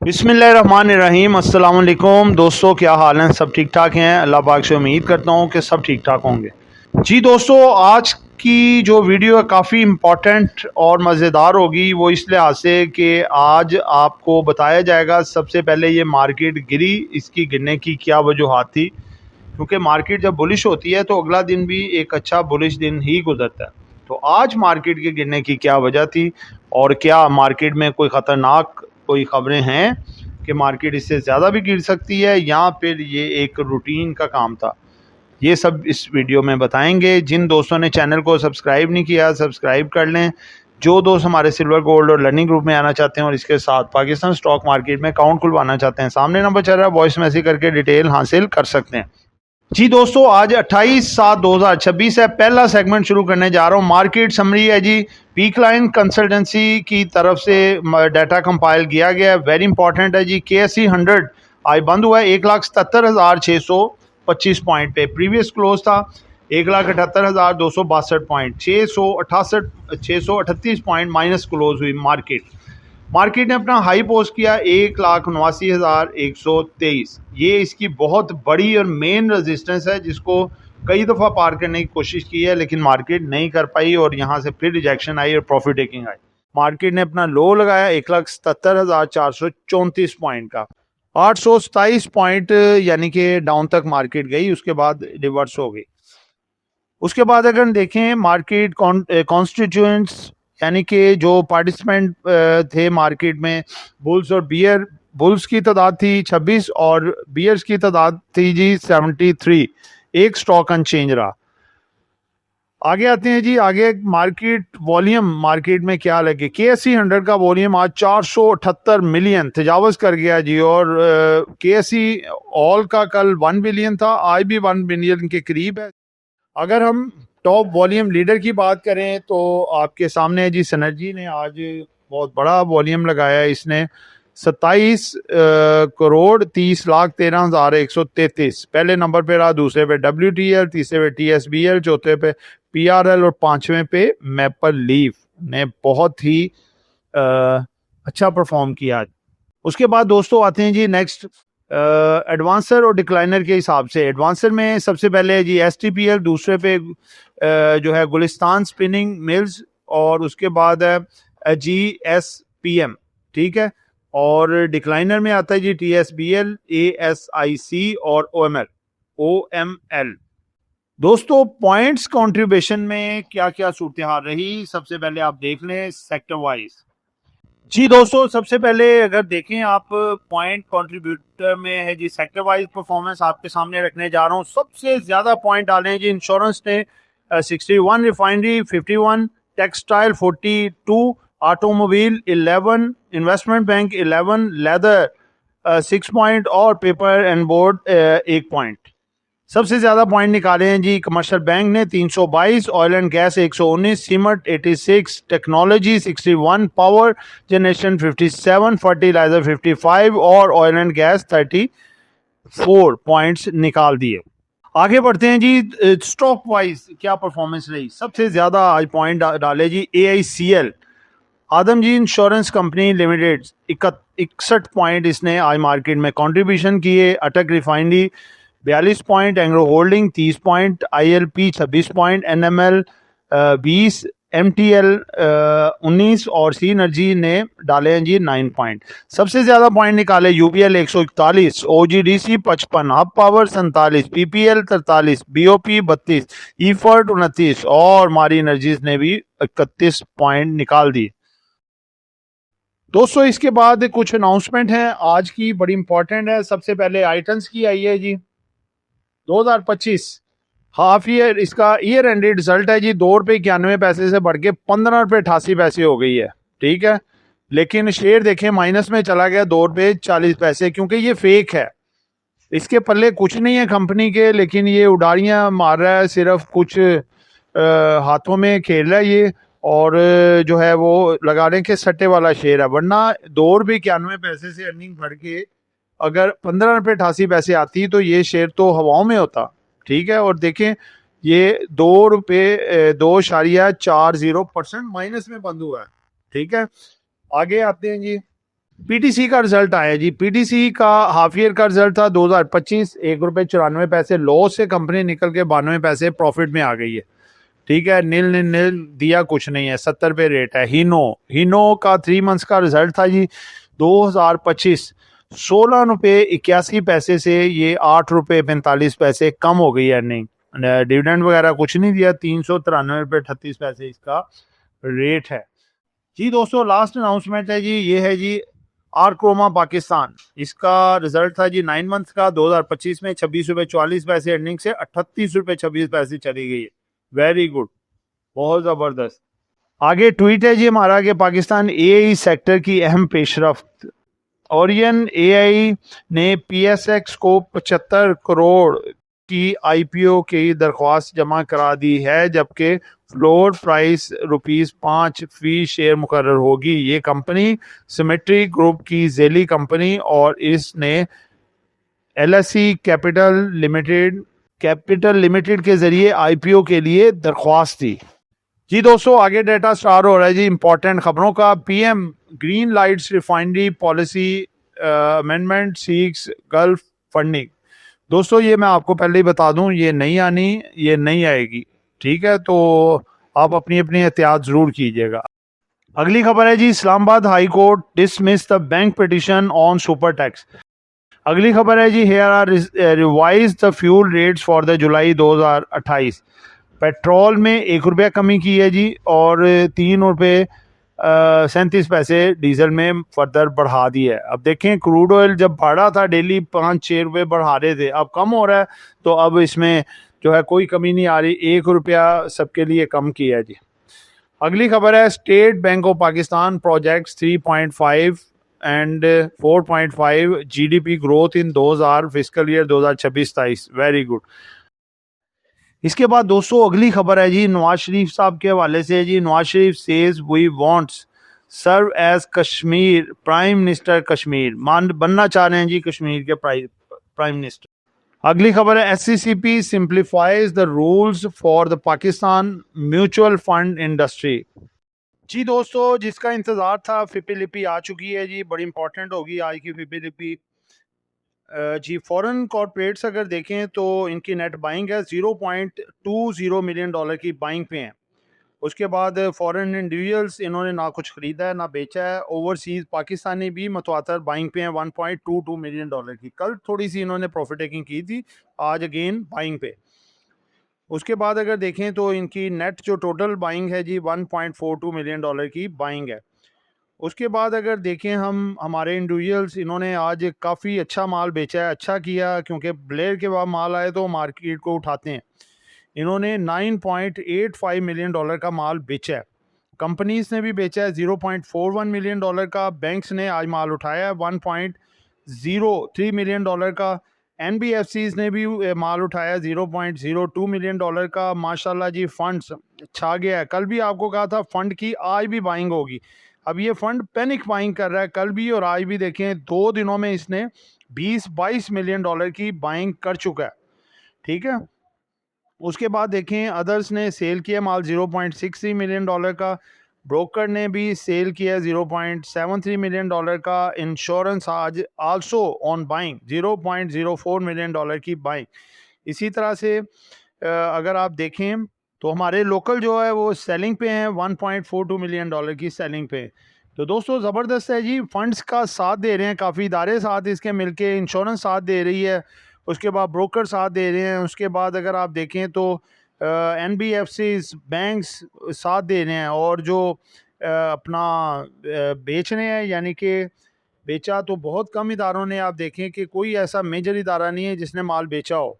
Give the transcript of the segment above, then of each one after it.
बिस्मिल्लाहिर्रहमानिर्रहीम। अस्सलाम वालेकुम दोस्तों, क्या हाल हैं? सब ठीक ठाक हैं? अल्लाह पाक से उम्मीद करता हूँ कि सब ठीक ठाक होंगे। जी दोस्तों, आज की जो वीडियो है काफ़ी इम्पॉर्टेंट और मज़ेदार होगी। वो इस लिहाज से कि आज आपको बताया जाएगा सबसे पहले ये मार्केट गिरी, इसकी गिरने की क्या वजूहात थी। क्योंकि मार्केट जब बुलिश होती है तो अगला दिन भी एक अच्छा बुलिश दिन ही गुजरता है। तो आज मार्केट के गिरने की क्या वजह थी और क्या मार्केट में कोई ख़तरनाक कोई ख़बरें हैं कि मार्केट इससे ज़्यादा भी गिर सकती है या फिर ये एक रूटीन का काम था, ये सब इस वीडियो में बताएंगे। जिन दोस्तों ने चैनल को सब्सक्राइब नहीं किया, सब्सक्राइब कर लें। जो दोस्त हमारे सिल्वर गोल्ड और लर्निंग ग्रुप में आना चाहते हैं और इसके साथ पाकिस्तान स्टॉक मार्केट में अकाउंट खुलवाना चाहते हैं, सामने नंबर चल रहा है, वॉइस मैसेज करके डिटेल हासिल कर सकते हैं। जी दोस्तों, आज 28/7/2026 है। पहला सेगमेंट शुरू करने जा रहा हूँ। मार्केट समरी है जी, पीक लाइन कंसल्टेंसी की तरफ से डाटा कंपाइल किया गया है, वेरी इंपॉर्टेंट है जी। KSE 100 आज बंद हुआ है 1,77,625 पॉइंट पे। प्रीवियस क्लोज था 1,78,262 पॉइंट। 638 पॉइंट माइनस क्लोज हुई मार्केट। मार्केट ने अपना हाई पोस्ट किया 1,79,123। ये इसकी बहुत बड़ी और मेन रेजिस्टेंस है जिसको कई दफ़ा पार करने की कोशिश की है लेकिन मार्केट नहीं कर पाई और यहाँ से फिर रिजेक्शन आई और प्रॉफिट टेकिंग आई। मार्केट ने अपना लो लगाया 1,77,434 पॉइंट का। 827 पॉइंट यानी कि डाउन तक मार्केट गई, उसके बाद रिवर्स हो गई। उसके बाद अगर देखें मार्केट कॉन्स्टिट्यूएंट्स यानी कि जो पार्टिसिपेंट थे मार्केट में, बुल्स और बियर। बुल्स की तादाद थी 26 और बियर्स की तादाद थी जी 73। एक स्टॉक अनचेंज रहा। आगे आते हैं जी। आगे मार्केट वॉल्यूम, मार्केट में क्या लगे। KSE 100 का वॉल्यूम आज 478 मिलियन तजावज़ कर गया जी। और KSE ऑल का कल 1 बिलियन था, आज भी 1 बिलियन के करीब है। अगर हम टॉप वॉल्यूम लीडर की बात करें तो आपके सामने है जी, सिनर्जी ने आज बहुत बड़ा वॉल्यूम लगाया है। इसने 27,30,13,133 पहले नंबर पे रहा, दूसरे पे WTL, तीसरे पे TSBL, चौथे पे PRL और पांचवें पे मैपल लीफ ने बहुत ही अच्छा परफॉर्म किया। उसके बाद दोस्तों आते हैं जी नेक्स्ट एडवांसर और डिक्लाइनर के हिसाब से। एडवांसर में सबसे पहले जी STPL, दूसरे पे जो है गुलिस्तान स्पिनिंग मिल्स और उसके बाद है GSPM, ठीक है। और डिक्लाइनर में आता है जी TSBL, ASIC और OML। दोस्तों पॉइंट्स कंट्रीब्यूशन में क्या क्या सूरत हाल रही, सबसे पहले आप देख लें सेक्टर वाइज। जी दोस्तों, सबसे पहले अगर देखें आप पॉइंट कंट्रीब्यूटर में है जी, सेक्टर वाइज परफॉर्मेंस आपके सामने रखने जा रहा हूँ। सबसे ज़्यादा पॉइंट डाले हैं जी इंश्योरेंस ने 61, refinery 51, textile 42, automobile 11, investment bank 11, leather 6 point और पेपर एंड बोर्ड 1 पॉइंट। सबसे ज़्यादा पॉइंट निकाले हैं जी कमर्शियल बैंक ने 322, oil and gas 119, cement 86, technology 61, power generation 57, fertiliser 55 और ऑयल एंड गैस 34 पॉइंट्स निकाल दिए। आगे बढ़ते हैं जी। स्टॉक वाइज क्या परफॉर्मेंस रही। सबसे ज़्यादा आज पॉइंट डाले जी AICL, आदम जी इंश्योरेंस कंपनी लिमिटेड 61 पॉइंट इसने आज मार्केट में कंट्रीब्यूशन किए। अटक refinery 42 point, Engro holding 30 point, ILP 26 point, NML 20, MTL 19 और सी एनर्जी ने डाले हैं जी 9 पॉइंट। सबसे ज़्यादा पॉइंट निकाले UPL 141, OGDC 55, hub power 47, PPL 43, BOP 32, EFर्ट 29 और मारी एनर्जीज ने भी 31 पॉइंट निकाल दी। दोस्तों इसके बाद कुछ अनाउंसमेंट हैं आज की, बड़ी इंपॉर्टेंट है। सबसे पहले आइटम्स की आई है जी 2025 हाफ ईयर, इसका ईयर एंडेड रिजल्ट है जी। ₹2.91 से बढ़ के ₹15.88 हो गई है, ठीक है। लेकिन शेयर देखें माइनस में चला गया ₹2.40, क्योंकि ये फेक है। इसके पल्ले कुछ नहीं है कंपनी के, लेकिन ये उड़ारियां मार रहा है, सिर्फ कुछ हाथों में खेल रहा है ये। और जो है वो लगा रहे हैं कि सट्टे वाला शेयर है, वरना ₹2.91 से अर्निंग बढ़ के अगर ₹15.88 आती तो ये शेयर तो हवाओं में होता, ठीक है। और देखें ये ₹2.40% माइनस में बंद हुआ है, ठीक है। आगे आते हैं जी। पीटीसी का रिजल्ट आया जी। पीटीसी का हाफ ईयर का रिजल्ट था 2025, ₹1.94 लॉस से कंपनी निकल के 92 पैसे प्रॉफिट में आ गई है। ठीक है, नील नील नील दिया कुछ नहीं है, 70 पे रेट है। हीनो का 3 मंथ्स का रिजल्ट था जी 2025, ₹16.81 से ये ₹8.45 कम हो गई अर्निंग। डिविडेंड वगैरह कुछ नहीं दिया, ₹393.38 इसका रेट है जी। दोस्तों लास्ट अनाउंसमेंट है जी, ये है जी आरक्रोमा पाकिस्तान। इसका रिजल्ट था जी 9 मंथ्स का 2025 में ₹26.44 अर्निंग से ₹38.26 चली गई है। वेरी गुड, बहुत जबरदस्त। आगे ट्वीट है जी हमारा कि पाकिस्तान एआई सेक्टर की अहम पेशरफ्त। ओरियन एआई ने पीएसएक्स को 75 करोड़ की आईपीओ की दरख्वास्त जमा करा दी है, जबकि फ्लोर प्राइस ₹5 फी शेयर मुकर्रर होगी। ये कंपनी सिमेट्री ग्रुप की जेली कंपनी और इसने एलएसई कैपिटल लिमिटेड के जरिए आईपीओ के लिए दरख्वास्त दी जी। दोस्तों आगे डेटा स्टार हो रहा है जी इंपॉर्टेंट खबरों का। PM green lights refinery policy amendment seeks Gulf funding. दोस्तों ये मैं आपको पहले ही बता दूं, ये नहीं आनी, ये नहीं आएगी। ठीक है, तो आप अपनी अपनी एहतियात जरूर कीजिएगा। अगली खबर है जी Islamabad high court dismiss the bank petition on super tax. अगली खबर है जी here are revise the fuel rates for the July 2028। Petrol में ₹1 कमी की है जी और ₹3.37 डीजल में फर्दर बढ़ा दी है। अब देखें क्रूड ऑयल जब बढ़ा था डेली 5-6 रुपये बढ़ा रहे थे, अब कम हो रहा है, तो अब इसमें जो है कोई कमी नहीं आ रही, ₹1 सबके लिए कम किया है जी। अगली खबर है state bank of Pakistan projects 3.5 and 4.5 GDP growth in 2000 fiscal year 2026-27। Very good. इसके बाद दोस्तों अगली खबर है जी नवाज शरीफ साहब के हवाले से जी। Nawaz Sharif says we wants serve as Kashmir prime minister Kashmir, बनना चाह रहे हैं जी कश्मीर के प्राइम मिनिस्टर। अगली खबर है SCCP simplifies the rules for the Pakistan mutual fund industry. जी दोस्तों जिसका इंतजार था फिपी लिपि आ चुकी है जी, बड़ी इंपॉर्टेंट होगी आज की फिपी लिपि जी। फॉरेन कॉर्पोरेट्स अगर देखें तो इनकी नेट बाइंग है $0.20 मिलियन की बाइंग पे हैं। उसके बाद फॉरेन इंडिविजुअल्स इन्होंने ना कुछ ख़रीदा है ना बेचा है। ओवरसीज़ पाकिस्तानी भी मतवातर बाइंग पे हैं $1.22 मिलियन की। कल थोड़ी सी इन्होंने प्रॉफिट टेकिंग की थी, आज अगेन बाइंग पे। उसके बाद अगर देखें तो इनकी नेट जो टोटल बाइंग है जी $1.42 मिलियन की बाइंग है। उसके बाद अगर देखें हम हमारे इंडिविजुअल्स, इन्होंने आज काफ़ी अच्छा माल बेचा है, अच्छा किया, क्योंकि ब्लेयर के बाद माल आए तो मार्केट को उठाते हैं। इन्होंने $9.85 मिलियन का माल बेचा है। कंपनीज ने भी बेचा है $0.41 मिलियन का। बैंक्स ने आज माल उठाया है $1.03 मिलियन का। एनबीएफसीज ने भी माल उठाया $0.02 मिलियन का। माशाल्लाह जी फंड्स छा गया है। कल भी आपको कहा था फंड की आज भी बाइंग होगी। अब ये फंड पैनिक बाइंग कर रहा है, कल भी और आज भी। देखें 2 दिनों में इसने 20-22 मिलियन डॉलर की बाइंग कर चुका है। ठीक है, उसके बाद देखें अदर्स ने सेल किया माल $0.63 मिलियन का। ब्रोकर ने भी सेल किया $0.73 मिलियन का। इंश्योरेंस आज आल्सो ऑन बाइंग $0.04 मिलियन की बाइंग। इसी तरह से अगर आप देखें तो हमारे लोकल जो है वो सेलिंग पे हैं $1.42 मिलियन की सेलिंग पे। तो दोस्तों ज़बरदस्त है जी, फंड्स का साथ दे रहे हैं काफ़ी इदारे, साथ इसके मिलके इंश्योरेंस साथ दे रही है, उसके बाद ब्रोकर साथ दे रहे हैं। उसके बाद अगर आप देखें तो एनबीएफसीज बैंक्स साथ दे रहे हैं, और जो अपना बेच रहे हैं, यानी कि बेचा तो बहुत कम इदारों ने, आप देखें कि कोई ऐसा मेजर इदारा नहीं है जिसने माल बेचा हो।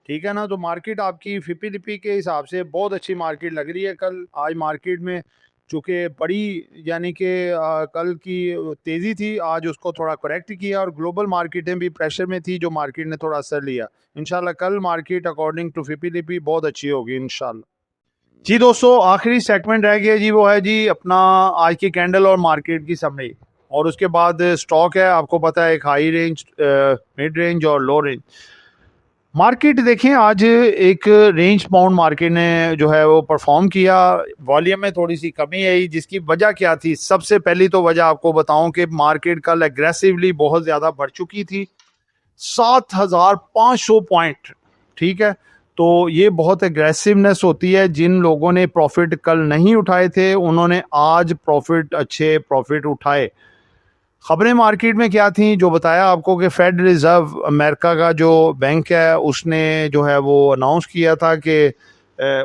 ठीक है ना, तो मार्केट आपकी फिपी लिपि के हिसाब से बहुत अच्छी मार्केट लग रही है। कल आज मार्केट में चूँकि बड़ी यानी कि कल की तेज़ी थी, आज उसको थोड़ा करेक्ट किया, और ग्लोबल मार्केटें भी प्रेशर में थी जो मार्केट ने थोड़ा असर लिया। इंशाल्लाह कल मार्केट अकॉर्डिंग टू फिपी लिपि बहुत अच्छी होगी इंशाल्लाह। जी दोस्तों आखिरी सेगमेंट रह गया जी, वो है जी अपना आज की कैंडल और मार्केट की समरी, और उसके बाद स्टॉक है। आपको पता है एक हाई रेंज, मिड रेंज और लो रेंज। मार्केट देखें आज एक रेंज बाउंड मार्केट ने जो है वो परफॉर्म किया, वॉल्यूम में थोड़ी सी कमी आई, जिसकी वजह क्या थी? सबसे पहली तो वजह आपको बताऊं कि मार्केट कल एग्रेसिवली बहुत ज़्यादा बढ़ चुकी थी, 7,500 पॉइंट। ठीक है, तो ये बहुत एग्रेसिवनेस होती है। जिन लोगों ने प्रॉफिट कल नहीं उठाए थे उन्होंने आज अच्छे प्रॉफिट उठाए। खबरें मार्केट में क्या थी? जो बताया आपको कि फेड रिजर्व अमेरिका का जो बैंक है उसने जो है वो अनाउंस किया था कि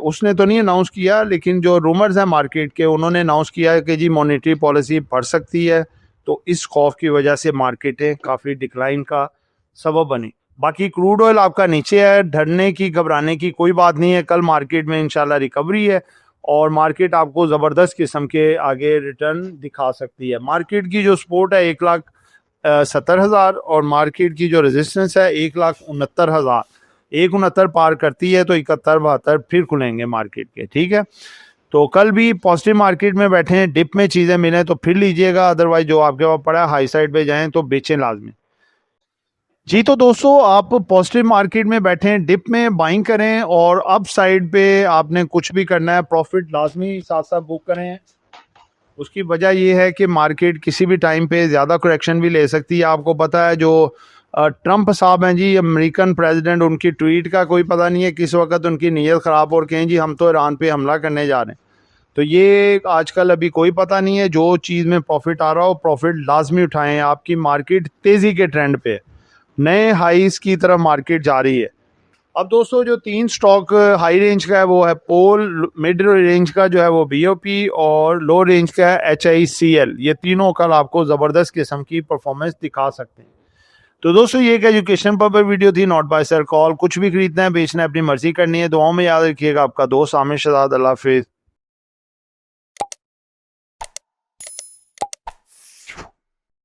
उसने तो नहीं अनाउंस किया, लेकिन जो रूमर्स हैं मार्केट के उन्होंने अनाउंस किया कि जी मॉनेटरी पॉलिसी बढ़ सकती है। तो इस खौफ की वजह से मार्केटें काफ़ी डिक्लाइन का सबब बनी। बाकी क्रूड ऑयल आपका नीचे है, डरने की घबराने की कोई बात नहीं है। कल मार्केट में इंशाल्लाह रिकवरी है और मार्केट आपको ज़बरदस्त किस्म के आगे रिटर्न दिखा सकती है। मार्केट की जो सपोर्ट है 1,70,000 और मार्केट की जो रेजिस्टेंस है 1,69,000। 1,69 पार करती है तो 71-72 फिर खुलेंगे मार्केट के। ठीक है, तो कल भी पॉजिटिव मार्केट में बैठे हैं, डिप में चीज़ें मिलें तो फिर लीजिएगा, अदरवाइज जो आपके पास पड़ा है हाई साइड पे जाएं तो बेचें लाजमी। जी तो दोस्तों, आप पॉजिटिव मार्केट में बैठे हैं, डिप में बाइंग करें और अप साइड पे आपने कुछ भी करना है प्रॉफिट लाजमी साथ साथ बुक करें। उसकी वजह ये है कि मार्केट किसी भी टाइम पे ज़्यादा करेक्शन भी ले सकती है। आपको पता है जो ट्रंप साहब हैं जी, अमेरिकन प्रेसिडेंट, उनकी ट्वीट का कोई पता नहीं है किस वक्त उनकी नीयत ख़राब और कहें जी हम तो ईरान पे हमला करने जा रहे हैं। तो ये आजकल अभी कोई पता नहीं है। जो चीज़ में प्रॉफिट आ रहा हो प्रॉफिट लाजमी उठाएं। आपकी मार्केट तेज़ी के ट्रेंड पे, नए हाईस की तरफ मार्केट जा रही है। अब दोस्तों जो 3 स्टॉक हाई रेंज का है वो है पोल, मिड रेंज का जो है वो बीओपी और लो रेंज का है HICL। ये तीनों कल आपको ज़बरदस्त किस्म की परफॉर्मेंस दिखा सकते हैं। तो दोस्तों ये एक एजुकेशन पर वीडियो थी, नॉट बाय सेल कॉल। कुछ भी खरीदना है बेचना है अपनी मर्जी करनी है। दुआओं में याद रखिएगा। आपका दोस्त आमिर शहजाद। अल्लाह हाफिज़।